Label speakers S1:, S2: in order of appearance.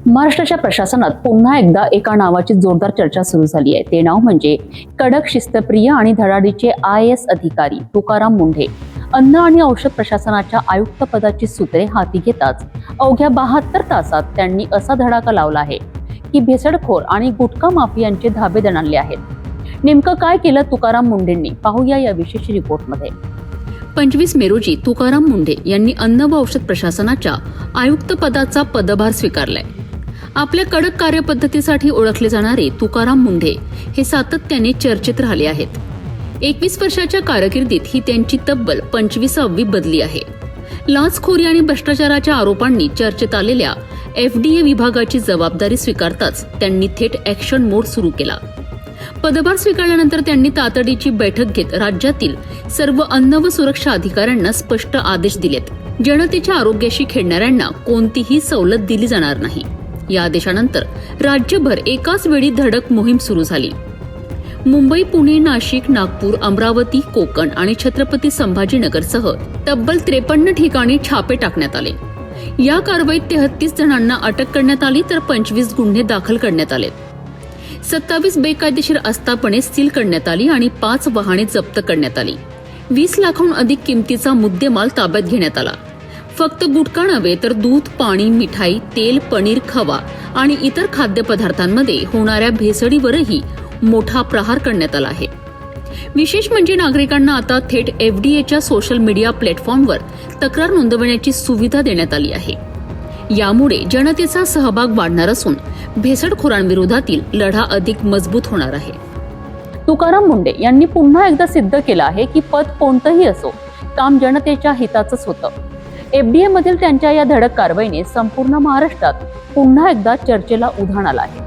S1: महाराष्ट्राच्या प्रशासनात पुन्हा एकदा एका नावाची जोरदार चर्चा सुरू झाली आहे। ते नाव म्हणजे कडक शिस्तप्रिय आणि धडाडीचे IAS अधिकारी तुकाराम मुंढे। अन्न आणि औषध प्रशासनाच्या आयुक्त पदाची सूत्रे हाती घेताच अवघ्या 72 तासात त्यांनी असा धडाका लावला आहे की भेसडखोर आणि गुटखा माफियांचे धाबे दणाणले आहेत। नेमकं काय केलं तुकाराम मुंढेंनी, पाहूया या विशेष रिपोर्टमध्ये। 25 मे रोजी तुकाराम मुंढे यांनी अन्न व औषध प्रशासनाच्या आयुक्त पदाचा पदभार स्वीकारलाय। आपल्या कडक कार्यपद्धतीसाठी ओळखले जाणारे तुकाराम मुंढे हे सातत्याने चर्चेत राहिले आहेत। 21 वर्षाच्या कारकिर्दीत ही त्यांची तब्बल 25वी बदली आहे। लाचखोरी आणि भ्रष्टाचाराच्या आरोपांनी चर्चेत आलेल्या FDA विभागाची जबाबदारी स्वीकारताच त्यांनी थेट ॲक्शन मोड सुरू केला। पदभार स्वीकारल्यानंतर त्यांनी तातडीची बैठक घेत राज्यातील सर्व अन्न व सुरक्षा अधिकाऱ्यांना स्पष्ट आदेश दिलेत। जनतेच्या आरोग्याशी खेळणाऱ्यांना कोणतीही सवलत दिली जाणार नाही। या आदेशानंतर राज्यभर एकाच वेळी धडक मोहीम सुरू झाली। मुंबई, पुणे, नाशिक, नागपूर, अमरावती, कोकण आणि छत्रपती संभाजीनगरसह तब्बल 53 ठिकाणी छापे टाकण्यात आले। या कारवाईत 33 जणांना अटक करण्यात आली तर 25 गुन्हे दाखल करण्यात आले। 27 बेकायदेशीर आस्थापने सील करण्यात आली आणि 5 वाहने जप्त करण्यात आली। 20 लाखांहून अधिक किमतीचा मुद्देमाल ताब्यात घेण्यात आला। फक्त गुटखा नव्हे तर दूध, पाणी, मिठाई, तेल, पनीर, खवा आणि इतर खाद्यपदार्थांमध्ये होणाऱ्या भेसळीवरही मोठा प्रहार करण्यात आला आहे। विशेष म्हणजे नागरिकांना आता थेट FDAच्या सोशल मीडिया प्लॅटफॉर्मवर तक्रार नोंदवण्याची सुविधा देण्यात आली आहे। यामुळे जनतेचा सहभाग वाढणार असून भेसडखोरांविरोधातील लढा अधिक मजबूत होणार आहे। तुकाराम मुंढे यांनी पुन्हा एकदा सिद्ध केलं आहे की पद कोणतंही असो, काम जनतेच्या हिताचंच होतं। FDA मधील त्यांच्या या धडक कारवाईने संपूर्ण महाराष्ट्रात पुन्हा एकदा चर्चेला उधाण आलं आहे।